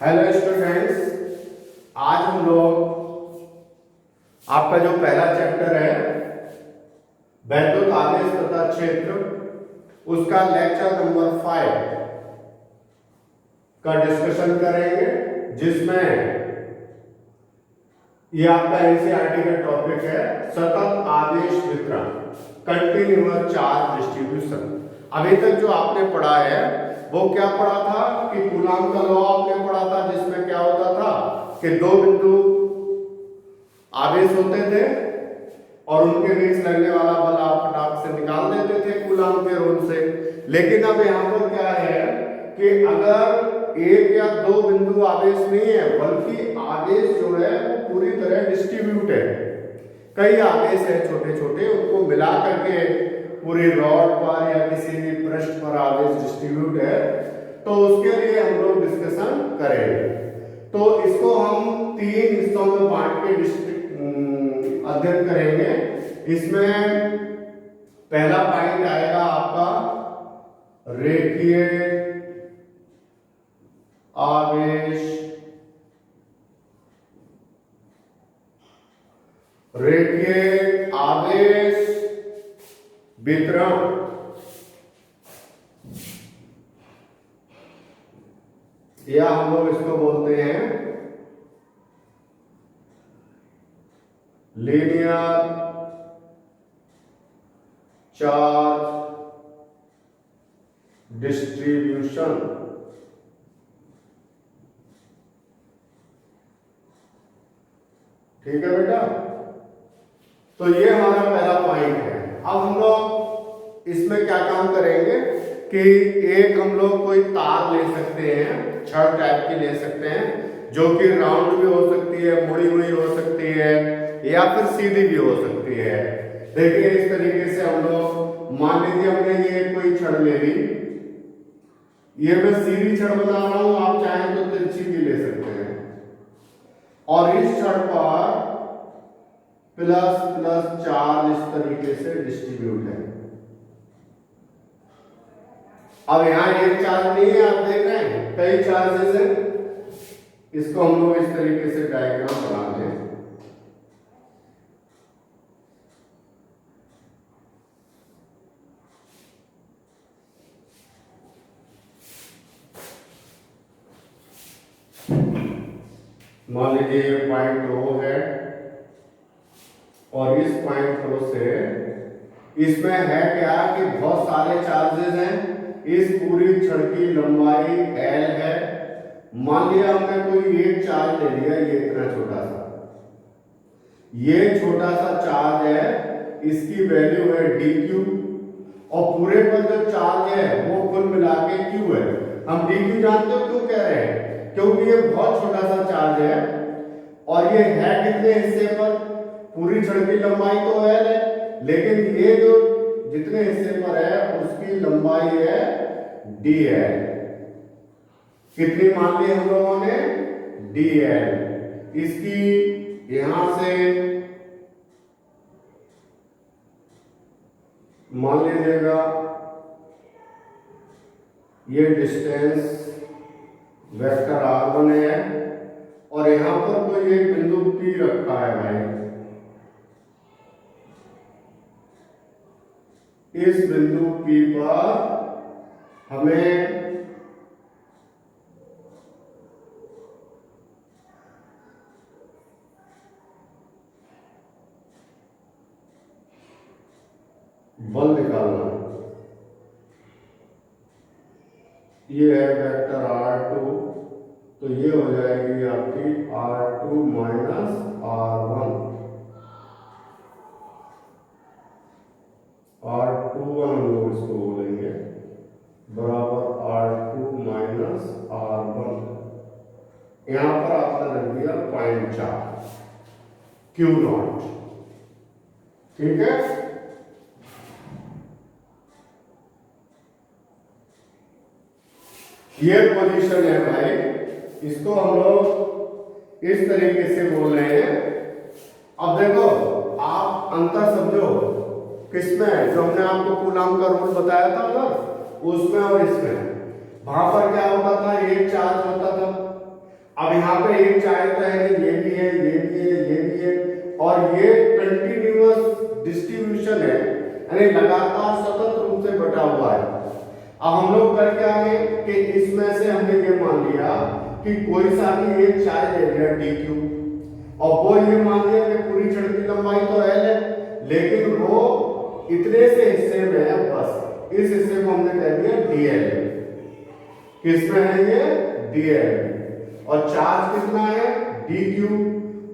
Hello students, आज हम लोग आपका जो पहला चैप्टर है वैद्युत आवेश तथा क्षेत्र, उसका लेक्चर नंबर 5 का डिस्कशन करेंगे, जिसमें ये आपका एनसीईआरटी का टॉपिक है सतत आवेश वितरण, कंटिन्यूअस चार्ज डिस्ट्रीब्यूशन। अभी तक जो आपने पढ़ा है वो क्या पढ़ा था कि कूलाम का लॉ आपने पढ़ा था, जिसमें क्या होता था कि दो बिंदु आवेश होते थे और उनके बीच लगने वाला बल आप फटाक से निकाल देते थे कूलाम के रूल से। लेकिन अब यहाँ पर क्या है कि अगर एक या दो बिंदु आवेश नहीं है, बल्कि आवेश जो है वो पूरी तरह डिस्ट्रीब्यूट है, कई आवेश है छोटे छोटे, उनको मिला करके पूरी रॉड पर या किसी भी पृष्ठ पर आवेश डिस्ट्रीब्यूट है, तो उसके लिए हम लोग डिस्कशन करेंगे। तो इसको हम 3 हिस्सों में बांट के अध्ययन करेंगे। इसमें पहला पॉइंट आएगा आपका रेखीय आवेश, रेखीय आवेश वितरण, या हम लोग इसको बोलते हैं लीनियर चार्ज डिस्ट्रीब्यूशन। ठीक है बेटा, तो ये हमारा पहला पॉइंट है। अब हम लोग इसमें क्या काम करेंगे कि एक हम लोग कोई तार ले सकते हैं, छड़ टाइप की ले सकते हैं, जो कि राउंड भी हो सकती है, मुड़ी हुई हो सकती है, या फिर सीधी भी हो सकती है। देखिए इस तरीके से हम लोग, मान लीजिए हमने ये कोई छड़ ले ली, ये मैं सीधी छड़ बना रहा हूं, आप चाहें तो तिरछी भी ले सकते हैं, और इस छड़ पर प्लस प्लस चार्ज इस तरीके से डिस्ट्रीब्यूट है। अब यहां एक चार्ज नहीं है, आप देख रहे हैं कई चार्जेस हैं। इसको हम लोग इस तरीके से डायग्राम बना दें। मान लीजिए ये पॉइंट O है और इस पॉइंट O से इसमें है क्या कि बहुत सारे चार्जेस हैं। इस पूरी छड़ की लंबाई L है। मान लिया हमने कोई एक चार्ज ले लिया, ये इतना छोटा सा, ये छोटा सा चार्ज है, इसकी वैल्यू है dq, और पूरे पर जो चार्ज है वो कुल मिला के q है। हम dq जानते हो क्यों कह रहे हैं? क्योंकि ये बहुत छोटा सा चार्ज है और ये है कितने हिस्से पर? पूरी छड़ की लंबाई तो L है, लेकिन ये जो जितने हिस्से पर है उसकी लंबाई है dl। कितनी मान ली हम लोगों ने? dl। इसकी यहां से मान लीजिएगा ये डिस्टेंस वेक्टर r1 है, और यहां पर कोई एक बिंदु P रखा है भाई। इस बिंदु P पर हमें बल निकालना। ये है वेक्टर r2, तो ये हो जाएगी आपकी r2 माइनस r1, r21 हम लोग इसको बोलेंगे, बराबर r2 माइनस r1। यहां पर आपने रख दिया 0.4 Q0। ठीक है, ये पोजीशन है भाई, इसको हम लोग इस तरीके से बोल रहे हैं। अब देखो, आप अंतर समझो किसमें, जो हमने आपको कूलाम का रूल बताया था ना, उसमें और इसमें। वहां पर क्या होता था, एक चार्ज होता था, अब यहाँ पे एक चाहता है कि ये भी है, ये भी है, ये भी है, और ये कंटिन्यूअस डिस्ट्रीब्यूशन है, यानी लगातार सतत रूप से बटा हुआ है। अब हम लोग कर क्या है कि इसमें से हमने ये मान लिया कि कोई सा भी एक चार्ज ले लिया dq, और वो ये मान लिया कि पूरी छड़ की लंबाई तो l है, लेकिन वो इतने से हिस्से में है, बस इस हिस्से को हमने कह दिया dl। किसमें है ये? dl। और चार्ज कितना है? dq।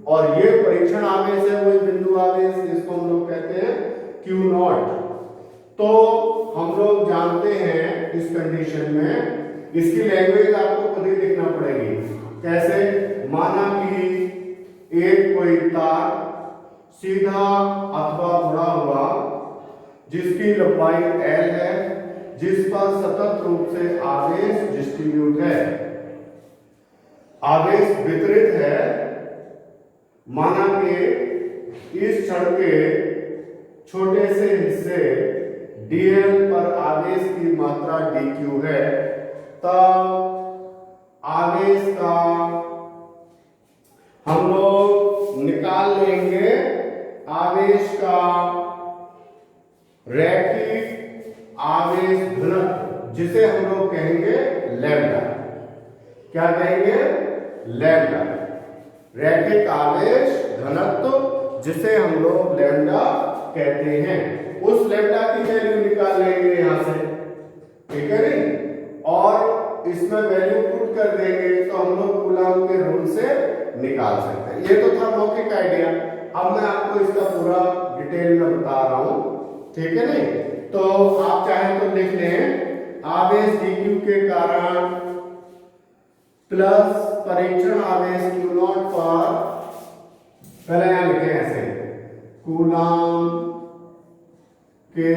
और ये परीक्षण आवेश है, वही बिंदु आवेश, जिसको हम लोग कहते हैं q नॉट। तो हम लोग जानते हैं इस कंडीशन में इसकी लैंग्वेज आपको खुद ही लिखना पड़ेगी। कैसे? माना कि एक कोई तार सीधा अथवा जुड़ा हुआ जिसकी लंबाई l है, जिस पर सतत रूप से आवेश डिस्ट्रीब्यूट है, आवेश वितरित है। माना कि इस छड़ के छोटे से हिस्से dl पर आवेश की मात्रा dq है, तब आवेश का हम लोग निकाल लेंगे आवेश का रैखिक आवेश घनत्व, जिसे हम लोग कहेंगे लैम्डा। क्या कहेंगे? लैम्डा। रैखिक आवेश घनत्व, जिसे हम लोग लैम्डा कहते हैं। उस लैम्डा की वैल्यू निकाल लेंगे यहां से, ठीक है नहीं, और इसमें वैल्यू पुट कर देंगे तो हम लोग कूलॉम के रूल से निकाल सकते हैं। ये तो था मौखिक आइडिया। अब मैं आपको इसका पूरा डिटेल में बता रहा हूं, ठीक है नहीं। तो आप चाहे तो लिख लें आवेश dq के कारण प्लस परीक्षण आवेश q नॉट पर, पहले यहां लिखे ऐसे, कूलॉम के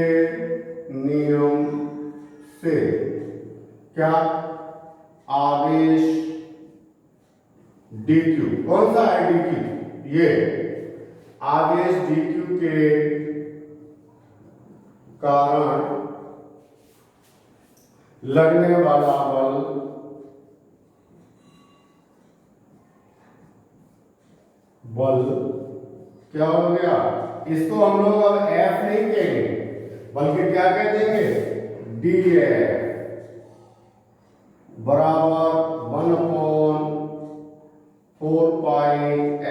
नियम से क्या आवेश dq, कौन सा है dq? ये आवेश dq के कारण लगने वाला बल क्या हो गया? इसको हम लोग अब F नहीं कहेंगे, बल्कि क्या कह देंगे? dF बराबर 1/4 पाई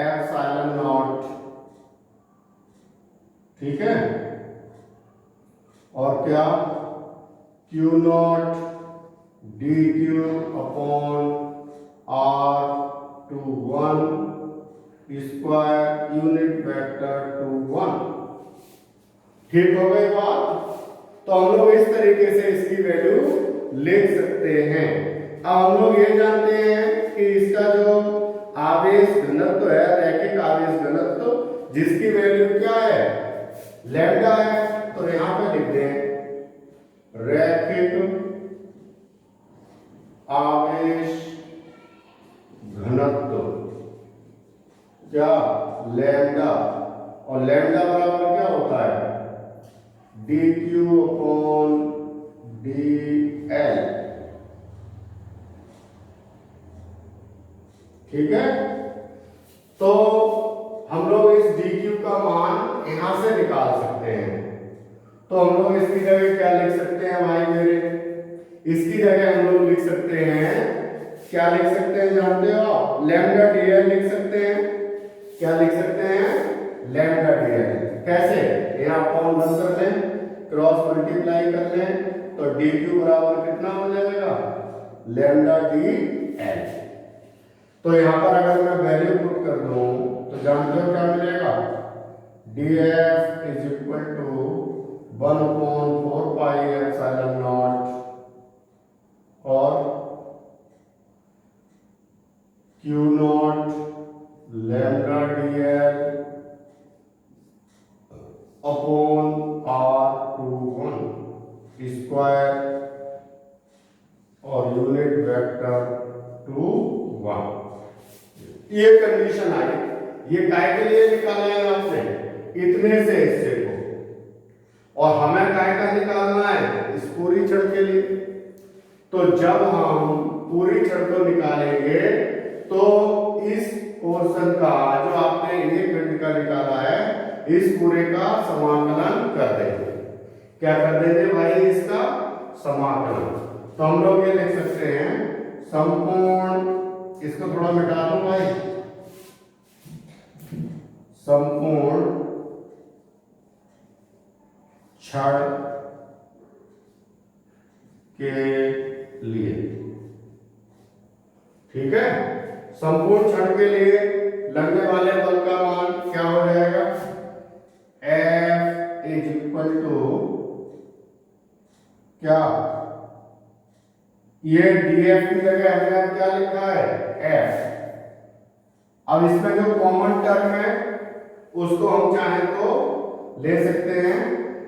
एप्सिलॉन नॉट, ठीक है। और क्या? Q naught dq upon r/1 square unit vector two 1। ठीक हो गई बात? तो हम लोग इस तरीके से इसकी वैल्यू लिख सकते हैं। अब हम लोग ये जानते हैं कि इसका जो आवेश घनत्व है, रैखिक आवेश घनत्व, जिसकी वैल्यू क्या है? लैम्डा है। तो यहां पे लिख दें रैखिक आवेश घनत्व क्या? लैम्डा। और लैम्डा बराबर क्या होता है? dq अपॉन dl, ठीक है। तो हम लोग इस dq का मान यहां से निकाल सकते हैं। तो हम लोग इसकी जगह क्या लिख सकते हैं भाई मेरे? इसकी जगह हम लोग लिख सकते हैं, क्या लिख सकते हैं जानते हो आप? लैम्डा dl लिख सकते हैं। क्या लिख सकते हैं? Lambda dl। कैसे? यहाँ अपॉन बंद कर लें, क्रॉस मल्टीप्लाई कर लें, तो dq बराबर कितना हो जाएगा? Lambda dl। तो यहाँ पर अगर मैं वैल्यू पुट कर दूं तो जानते हो क्या मिलेगा? df is equal to 1/4 pi epsilon naught और q naught lambda dl upon r/1 square और यूनिट वेक्टर टू 1। ये कंडीशन आई। ये काय के लिए निकाला है आपने? इतने से हिस्से को, और हमें काय का निकालना है? इस पूरी छड़ के लिए। तो जब हम पूरी छड़ को निकालेंगे तो इस पोर्शन का जो आपने ये खंड का निकाला है, इस पूरे का समाकलन कर देंगे। क्या कर देंगे भाई? इसका समाकलन। तो हम लोग ये लिख सकते हैं संपूर्ण, इसको थोड़ा मिटा दूं भाई, संपूर्ण छड़ के लिए। ठीक है, संपूर्ण छड़ के लिए लगने वाले बल का मान क्या हो जाएगा? F इज इक्वल टू क्या? ये dF की जगह हमने क्या लिखा है? F। अब इसमें जो कॉमन टर्म है उसको हम चाहें तो ले सकते हैं,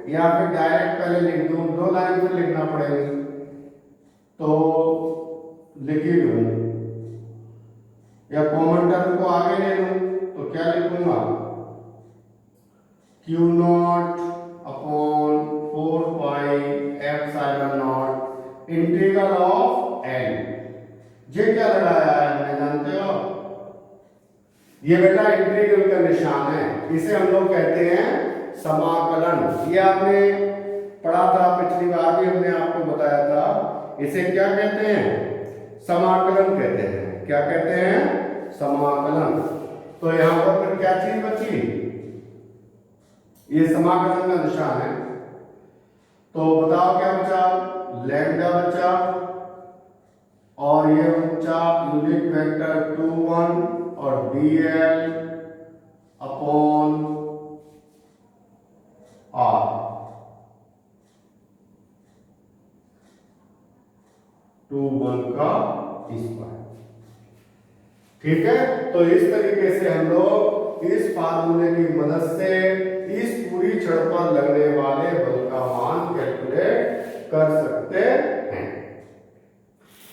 या फिर डायरेक्ट पहले लिख दूं, दो लाइन पे लिखना पड़ेगा तो लिख ही लूं, या कॉमन टर्म को आगे ले लूं तो क्या लिखूंगा? Q naught upon 4 pi epsilon naught integral of L। ये क्या लगाया है हमने, जानते हो? ये बेटा इंटीग्रल का निशान है, इसे हम लोग कहते हैं समाकलन। ये आपने पढ़ा था पिछली बार भी, हमने आपको बताया था। इसे क्या कहते हैं? समाकलन कहते हैं। क्या कहते हैं? समाकलन। तो यहां पर फिर क्या चीज बची? ये समाकलन का निशान है। तो बताओ क्या बचा? लैम्डा बचा, और ये बचा यूनिट वेक्टर 2 1 और dl अपॉन r। 2 1 का स्क्वायर। ठीक है, तो इस तरीके से हम लोग इस फार्मूले की मदद से इस पूरी छड़ पर लगने वाले बल का मान कैलकुलेट कर सकते हैं।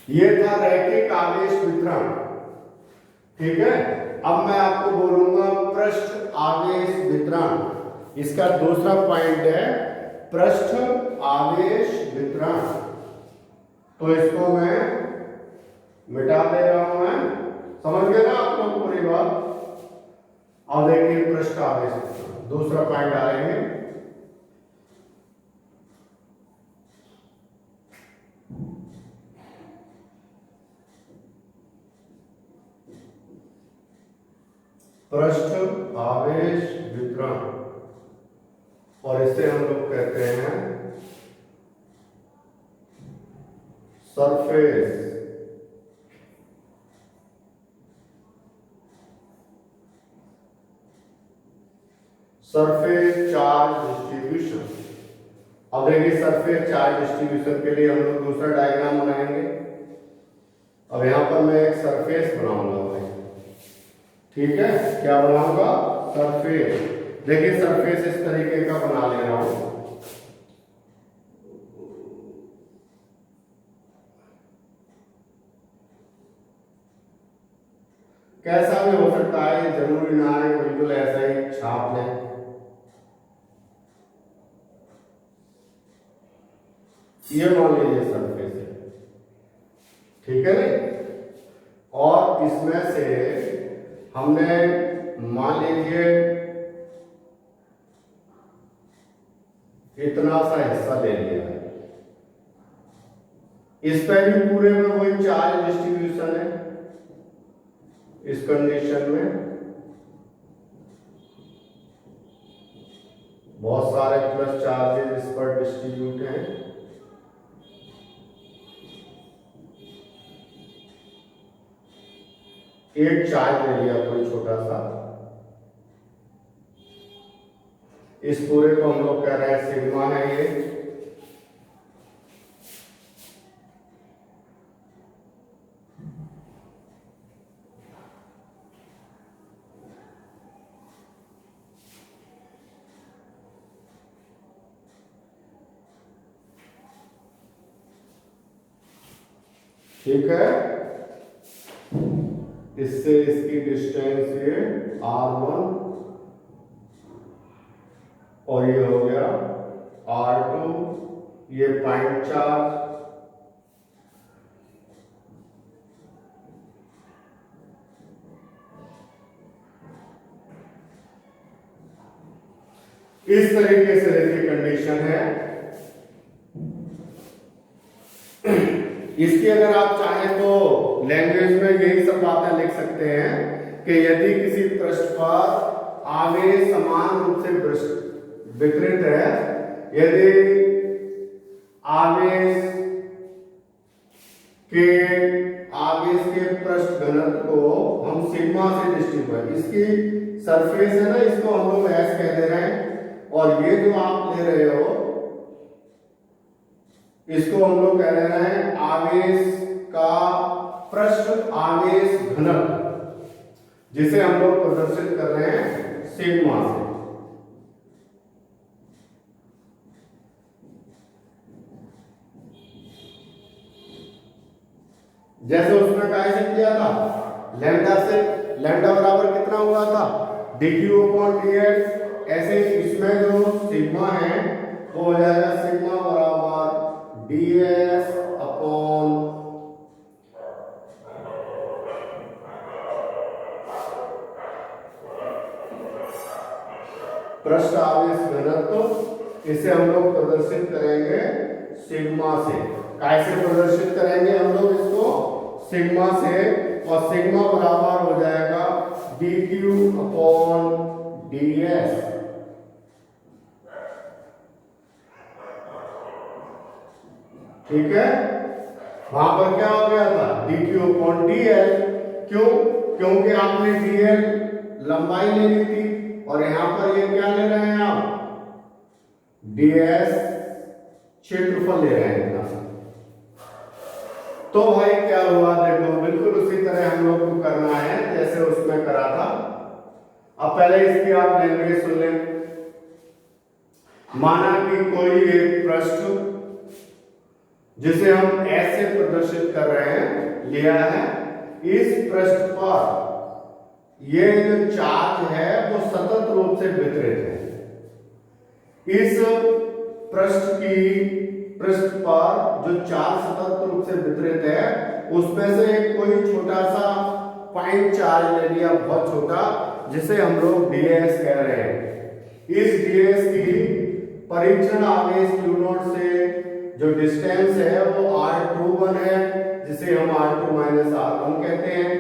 ये था रैखिक आवेश वितरण। ठीक है, अब मैं आपको बोलूंगा पृष्ठ आवेश वितरण। इसका दूसरा पॉइंट है पृष्ठ आवेश वितरण। तो इसको मैं मिटा दे रहा हूं। मैं समझ गए ना आप लोग पूरी बात? अब देखिए पृष्ठ आवेश वितरण, दूसरा पॉइंट आ रहे हैं। पृष्ठ आवेश वितरण, और इसे हम लोग कहते हैं सरफेस चार्ज डिस्ट्रीब्यूशन। अब देखिए सरफेस चार्ज डिस्ट्रीब्यूशन के लिए हम लोग दूसरा डायग्राम बनाएंगे। अब यहां पर मैं एक सरफेस बनाऊंगा भाई। ठीक है, क्या बनाऊंगा? सरफेस। देखिए सरफेस इस तरीके का बना ले रहा हूं। कैसा भी हो सकता है, जरूरी ना है बिल्कुल ऐसा ही छाप लें। ये मान लीजिए सरफेस है। ठीक है ना? और इसमें से हमने मान लीजिए इतना सा हिस्सा ले लिया है। इस पे भी पूरे में वही चार्ज डिस्ट्रीब्यूशन है। इस कंडीशन में बहुत सारे प्लस चार्जेस इस पर डिस्ट्रीब्यूट हैं। एक चार्ज ले लिया कोई छोटा सा, इस पूरे को हम लोग कह रहे हैं सिग्मा है ये। ठीक है, इससे इसकी डिस्टेंस ये r1 और ये हो गया r2, ये पॉइंट चार्ज, इस तरीके से देखिए कंडीशन है। इसकी अगर आप चाहें तो लैंग्वेज में यही सब बातें लिख सकते हैं कि यदि किसी पृष्ठ पर आवेश समान रूप से वितरित है, यदि आवेश के पृष्ठ घनत्व को हम सिग्मा से डिस्ट्रीब्यूट, इसकी सरफेस है ना, इसको हम लोग एस कह दे रहे हैं, और ये जो आप ले रहे हो इसको हम लोग कह रहे हैं आवेश का पृष्ठ आवेश घनत्व, जिसे हम लोग प्रदर्शित कर रहे हैं सिग्मा से। जैसे उसमें कैसे किया था, लैम्डा से, लैम्डा बराबर कितना हुआ था, dq अपॉन dx। ऐसे इसमें जो सिग्मा है वो हो जाएगा सिग्मा बराबर ds अपॉन पृष्ठ आवेश घनत्व। इसे हम लोग प्रदर्शित करेंगे सिग्मा से। कैसे प्रदर्शित करेंगे हम लोग इसको, सिग्मा से, और सिग्मा बराबर हो जाएगा dq अपॉन ds। ठीक है, वहां पर क्या हो गया था, dq अपॉन dl। क्यों? क्योंकि आपने dl लंबाई ले ली थी, और यहां पर ये क्या ले रहे हैं आप, ds क्षेत्रफल ले रहे हैं इतना सा। तो भाई क्या हुआ, देखो बिल्कुल उसी तरह हम लोग को करना है जैसे उसमें करा था। अब पहले इसकी आप लैंग्वेज सुन लें। माना कि कोई एक पृष्ठ जिसे हम ऐसे प्रदर्शित कर रहे हैं लिया है, इस पृष्ठ पर ये जो चार्ज है वो सतत रूप से वितरित है। इस पृष्ठ पर जो चार्ज सतत रूप से वितरित है, उसमें से कोई छोटा सा पॉइंट चार्ज ले लिया, बहुत छोटा, जिसे हम लोग ds कह रहे हैं। इस ds की परीक्षण आवेश q0 से जो डिस्टेंस है वो r21 है, जिसे हम r2 माइनस r1 कहते हैं।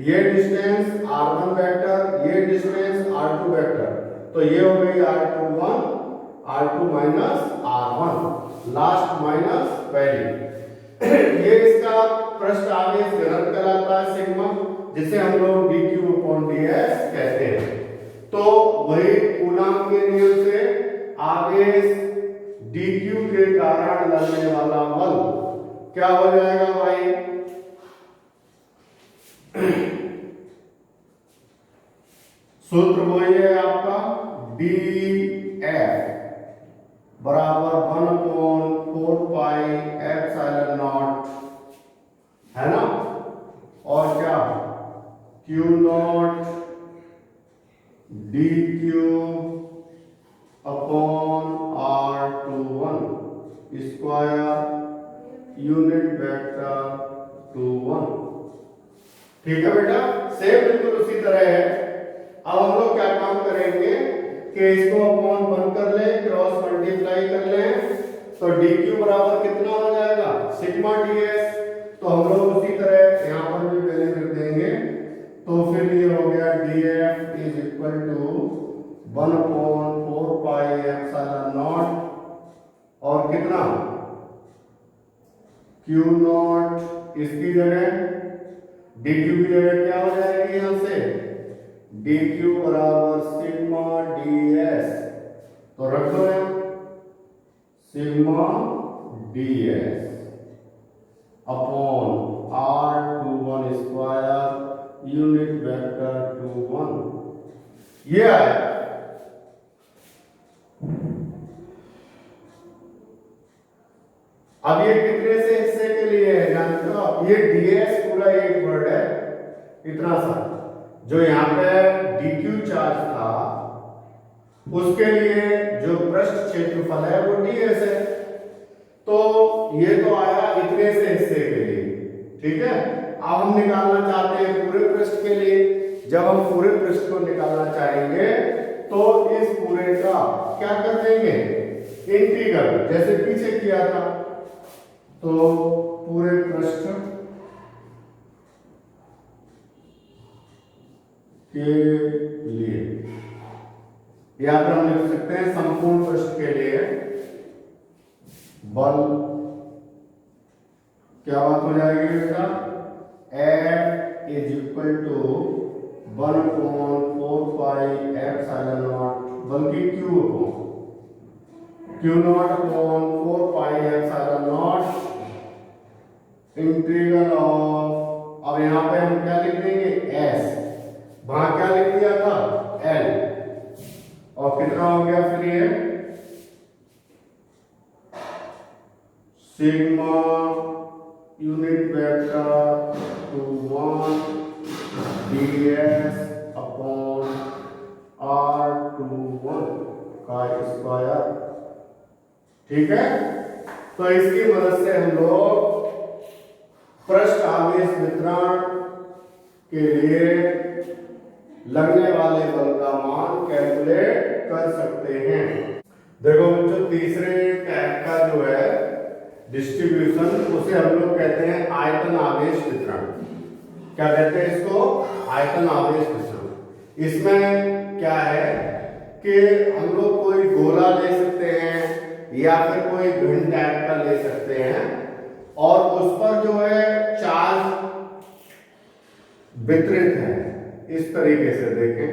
ये डिस्टेंस r1 वेक्टर, ये डिस्टेंस r2 वेक्टर, तो ये हो गई r21 r2 minus r1, last minus पहली। ये इसका पृष्ठ आवेश घनत्व कहलाता है सिग्मा, जिसे हम लोग dq अपॉन ds कहते हैं। तो वही कूलॉम के नियम से आवेश dq के कारण लगने वाला बल क्या हो जाएगा भाई, सूत्र वही है आपका dF बराबर 1/4 पाई एप्सिलॉन नॉट, है ना, और क्या Q0 dq upon r21 square unit vector 21। ठीक है बेटा, सेम बिल्कुल उसी तरह है। अब हम लोग क्या काम करेंगे कि इसको अपॉन 1 कर ले, क्रॉस मल्टीप्लाई कर ले, तो dq बराबर कितना हो जाएगा, सिग्मा ds। तो हम लोग उसी तरह यहां पर भी वैल्यू रख देंगे, तो फिर ये हो गया df is equal to 1/4 pi epsilon naught, और कितना Q0 इसकी जगह dq की जगह क्या हो जाएगी, यहां से dq बराबर सिग्मा ds, तो रख दो यहां sigma ds upon r21 square unit vector 21। ये आया। अब ये कितने से हिस्से के लिए है जानते हो आप, ये ds पूरा एक वर्ड है इतना सा, जो यहाँ पे dq चार्ज था उसके लिए जो पृष्ठ क्षेत्रफल है वो ds है, तो ये तो आया इतने से हिस्से के लिए। ठीक है, अब हम निकालना चाहते हैं पूरे पृष्ठ के लिए। जब हम पूरे पृष्ठ को निकालना चाहेंगे तो इस पूरे का क्या कर देंगे, इंटीग्रल, जैसे पीछे किया था। तो पूरे पृष्ठ के लिए, या फिर हम लिख सकते हैं संपूर्ण पृष्ठ के लिए बल, क्या बात हो जाएगी बेटा, F is equal to 1/4 epsilon naught, बल्कि Q naught upon 4 epsilon naught integral of, अब यहां पे हम क्या लिख देंगे S, वहां क्या लिख दिया था L, और कितना हो गया फिर ये sigma unit vector two 1 ds upon r21 का स्क्वायर। ठीक है, तो इसकी मदद से हम लोग पृष्ठ आवेश वितरण के लिए लगने वाले बल का मान कैलकुलेट कर सकते हैं। देखो बच्चों, तीसरे टाइप का जो है डिस्ट्रीब्यूशन, उसे हम लोग कहते हैं आयतन आवेश वितरण। क्या कहते हैं इसको, आयतन आवेश वितरण। इसमें क्या है कि हम लोग कोई गोला ले सकते हैं या फिर कोई घन टाइप का ले सकते हैं, और उस पर जो है चार्ज वितरित है इस तरीके से। देखें,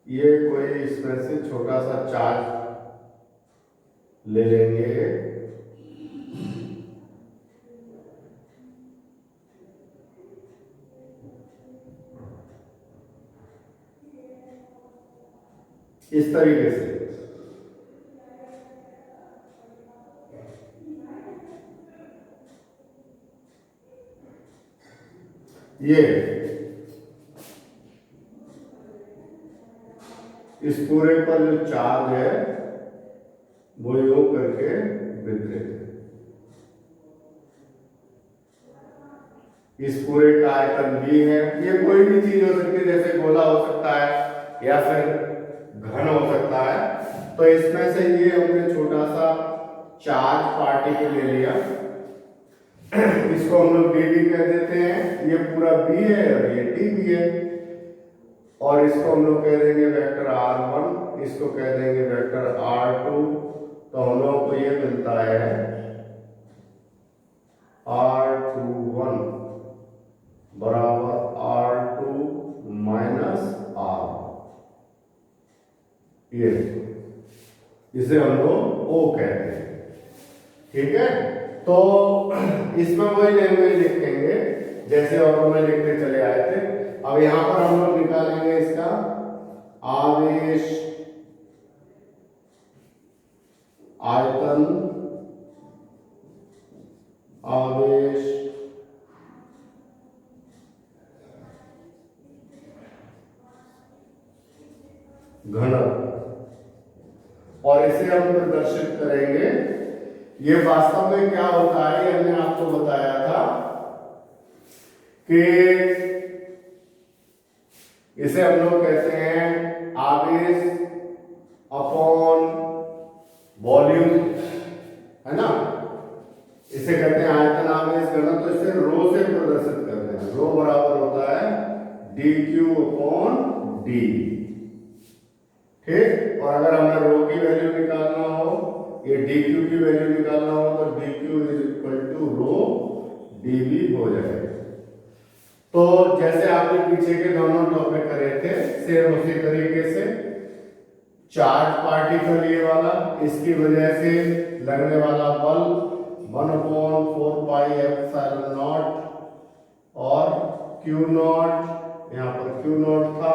ये कोई इसमें से छोटा सा चार्ज ले लेंगे, इस तरीके से। ये इस पूरे पर जो चार्ज है वो योग करके वितरित है। इस पूरे का आयतन भी है। ये कोई भी चीज हो सकती है, जैसे गोला हो सकता है या फिर घन हो सकता है। तो इसमें से ये हमने छोटा सा चार्ज पार्टिकल ले लिया, इसको हम लोग dv कह देते हैं। ये पूरा b है और ये dv है, और इसको हम लोग कह देंगे वेक्टर r1, इसको कह देंगे वेक्टर r2। तो हम लोगों को ये मिलता है r21 बराबर r2 माइनस r, ये इसे हम लोग O कहते हैं। ठीक है, तो इसमें वही लैंग्वेज लिखेंगे जैसे और में लिखते चले आए थे। अब यहां पर हम लोग निकालेंगे इसका आवेश आयतन आवेश घनत्व, और इसे हम प्रदर्शित करेंगे। ये वास्तव में क्या होता है, ये हमने आपको बताया था कि इसे हम लोग कहते हैं आवेश अपॉन वॉल्यूम, है ना। इसे कहते हैं आयतन आवेश घनत्व। तो इसे रो से प्रदर्शित करते हैं। रो बराबर होता है dq अपॉन d। ठीक, और अगर हमें रो की वैल्यू निकालना हो, ये dq की वैल्यू निकालना हो, तो dq is equal to rho dv हो जाएगा। तो जैसे आपने पीछे के दोनों टॉपिक करे थे, सेम उसी तरीके से चार्ज पार्टिकल ये वाला, इसकी वजह से लगने वाला बल 1/4 एप्सिलॉन नॉट, और Q नॉट, यहाँ पर Q नॉट था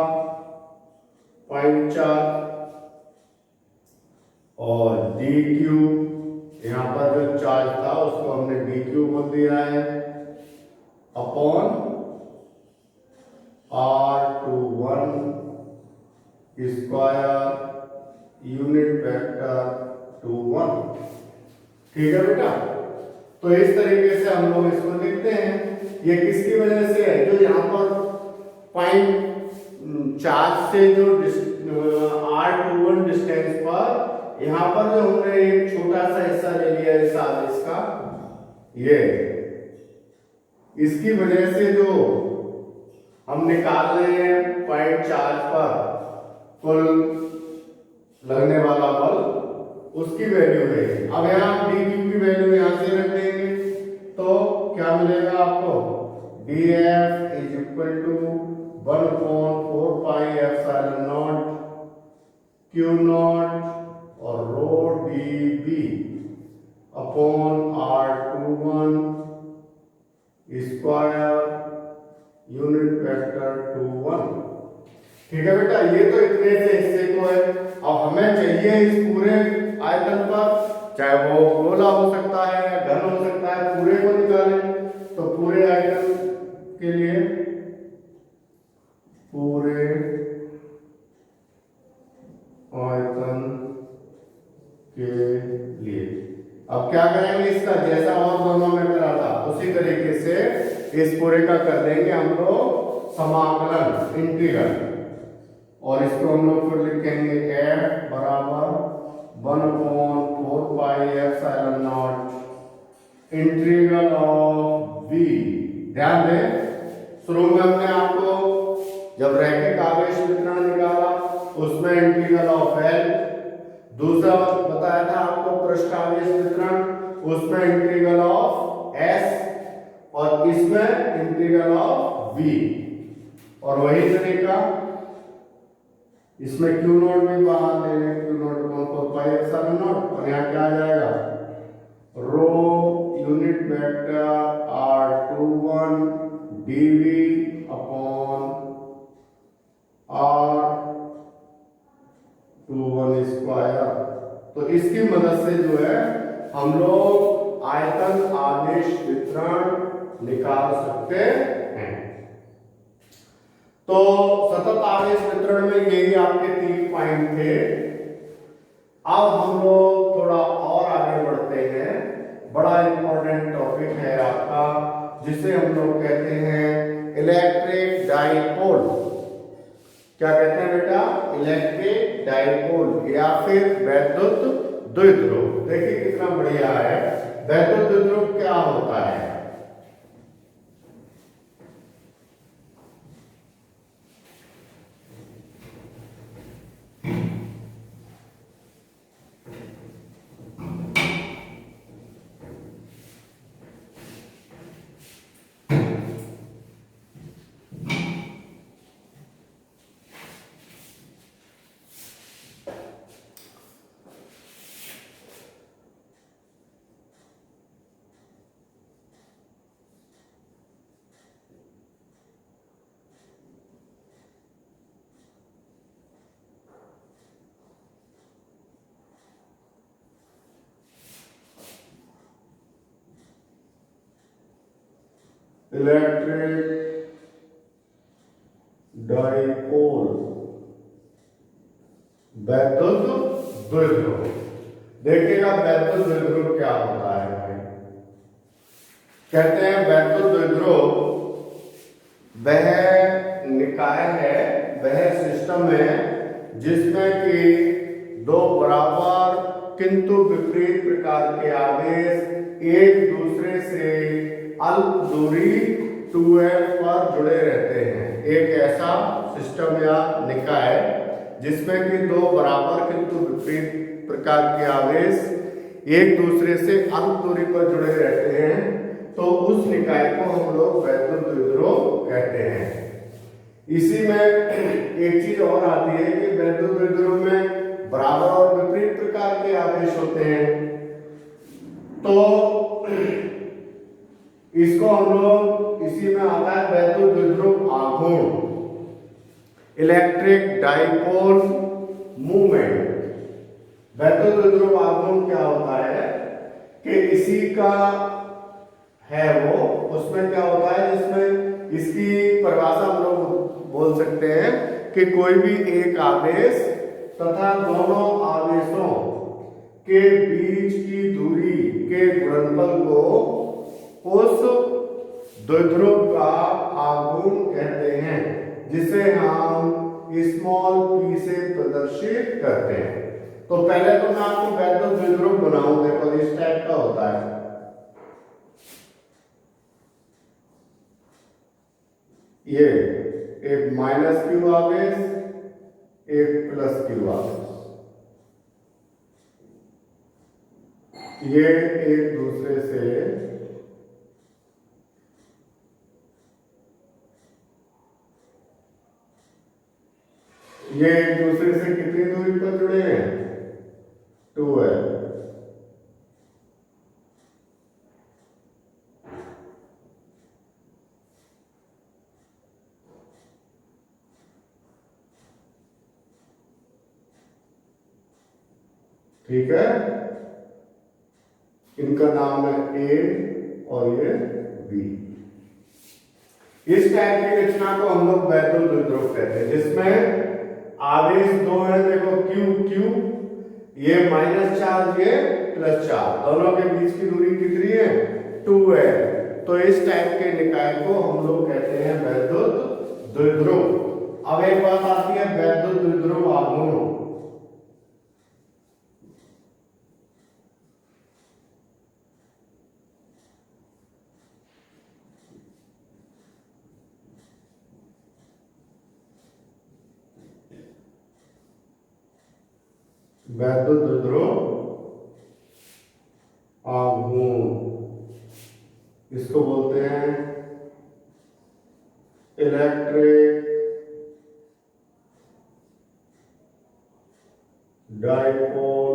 0.4, और dq, यहाँ पर जो चार्ज था उसको हमने dq बोल दिया है, upon r21 square unit vector 21। ठीक है बेटा, तो इस तरीके से हम लोग इसको लिखते हैं। ये किसकी वजह से है, जो यहाँ पर चार्ज से जो r21 डिस्टेंस पर यहाँ पर जो हमने एक छोटा सा हिस्सा ले लिया इस आवेश का, ये इसकी वजह से जो हम निकाल रहे हैं पॉइंट चार्ज पर कुल लगने वाला बल, उसकी वैल्यू है। अब यहाँ dq की वैल्यू यहाँ से रख देंगे तो क्या मिलेगा आपको, dF is equal to 1/4 pi epsilon naught Q naught और rho dB upon R21 square unit vector 21। ठीक है बेटा, ये तो इतने से हिस्से को है। अब हमें चाहिए इस पूरे आयतन पर, चाहे वो गोला हो सकता है, घन हो सकता है, पूरे को निकालें। तो पूरे आयतन के लिए, पूरे आयतन के लिए अब क्या करेंगे, इसका जैसा और दोनों में करा था उसी तरीके से इस पूरे का कर देंगे हम लोग समाकलन, इंटीग्रल। और इसको हम लोग फिर लिखेंगे f बराबर 1/4 pi epsilon naught integral of v। ध्यान दें, शुरू में हमने आपको जब रैखिक आवेश वितरण निकाला उसमें इंटीग्रल ऑफ l, दूसरा बताया था आपको पृष्ठ आवेश वितरण, उसमें इंटीग्रल ऑफ s, और इसमें इंटीग्रल ऑफ v। और वही तरीका इसमें Q नॉट भी बाहर ले लें, Q naught 1/4 pi epsilon naught, और यहाँ क्या आ जाएगा, rho unit vector R21 dV upon R21 square. तो इसकी मदद से जो है हम लोग आयतन आवेश वितरण निकाल सकते हैं। तो सतत आवेश वितरण में यही आपके 3 पॉइंट थे। अब हम लोग थोड़ा और आगे बढ़ते हैं। बड़ा इंपॉर्टेंट टॉपिक है आपका, जिसे हम लोग कहते हैं इलेक्ट्रिक डाइपोल। क्या कहते हैं बेटा, इलेक्ट्रिक डाइपोल या फिर वैद्युत द्विध्रुव। देखिए कितना बढ़िया है। वैद्युत द्विध्रुव क्या होता है, इलेक्ट्रिक डाइपोल वैद्युत द्विध्रुव। देखिएगा वैद्युत द्विध्रुव क्या होता है भाई। कहते हैं वैद्युत द्विध्रुव वह निकाय है, वह सिस्टम है जिसमें कि दो बराबर किंतु विपरीत प्रकार के आवेश एक दूसरे से अल्प दूरी 2l पर जुड़े रहते हैं। एक ऐसा सिस्टम या निकाय जिसमें कि दो बराबर किंतु विपरीत प्रकार के आवेश एक दूसरे से अल्प दूरी पर जुड़े रहते हैं, तो उस निकाय को हम लोग वैद्युत द्विध्रुव कहते हैं। इसी में एक चीज और आती है कि वैद्युत द्विध्रुव में बराबर और विपरीत प्रकार के आवेश होते हैं, तो इसको हम लोग, इसी में आता है वैद्युत द्विध्रुव आघूर्ण, इलेक्ट्रिक डाइपोल मूवमेंट। वैद्युत द्विध्रुव आघूर्ण क्या होता है कि इसी का है वो, उसमें क्या होता है, जिसमें इसकी परिभाषा हम लोग बोल सकते हैं कि कोई भी एक आवेश तथा दोनों आवेशों के बीच की दूरी के गुणनफल को उस द्विध्रुव का आघूर्ण कहते हैं। जिसे हम स्मॉल p से प्रदर्शित करते हैं। तो पहले तो मैं आपको वैद्युत द्विध्रुव बनाऊं, देखो इस टाइप का होता है। ये एक माइनस क्यू आवेश, एक प्लस क्यू आवेश, ये एक दूसरे से कितनी दूरी पर जुड़े हैं? 2l। ठीक है, इनका नाम है ए और ये बी। इस टाइप की रचना को हम लोग वैद्युत द्विध्रुव कहते हैं, जिसमें आवेश दो है, देखो क्यू क्यू, ये माइनस चार्ज, ये प्लस चार्ज, दोनों के बीच की दूरी कितनी है? 2l। तो इस टाइप के निकाय को हम लोग कहते हैं वैद्युत द्विध्रुव। अब एक बात आती है वैद्युत द्विध्रुव आघूर्ण। वैद्युत द्विध्रुव आघूर्ण, इसको बोलते हैं इलेक्ट्रिक डाइपोल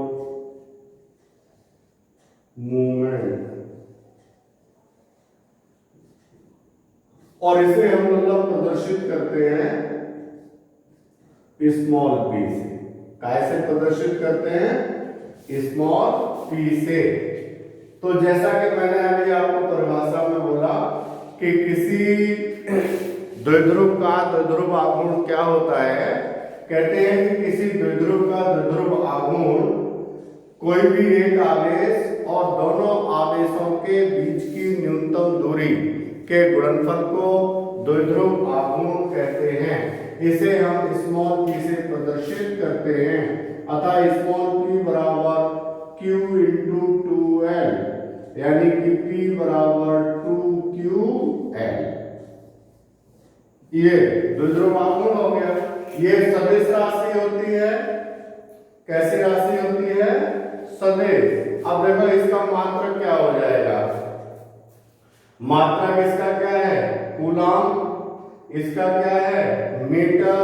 मूवमेंट, और इसे हम लोग प्रदर्शित करते हैं स्मॉल p से। कैसे प्रदर्शित करते हैं? स्मॉल p से। तो जैसा कि मैंने अभी आपको परिभाषा में बोला कि किसी द्विध्रुव का द्विध्रुव आघूर्ण क्या होता है, कहते हैं कि किसी द्विध्रुव का द्विध्रुव आघूर्ण कोई भी एक आवेश और दोनों आवेशों के बीच की न्यूनतम दूरी के गुणनफल को द्विध्रुव आघूर्ण कहते हैं। इसे हम स्मॉल p से प्रदर्शित करते हैं। अतः स्मॉल p बराबर q इंटू 2l, यानी कि p बराबर 2ql। ये द्विध्रुव आघूर्ण हो गया। ये सदिश राशि होती है। कैसी राशि होती है? सदिश। अब देखो इसका मात्रक क्या हो जाएगा? मात्रक इसका क्या है? कूलम। इसका क्या है? मीटर।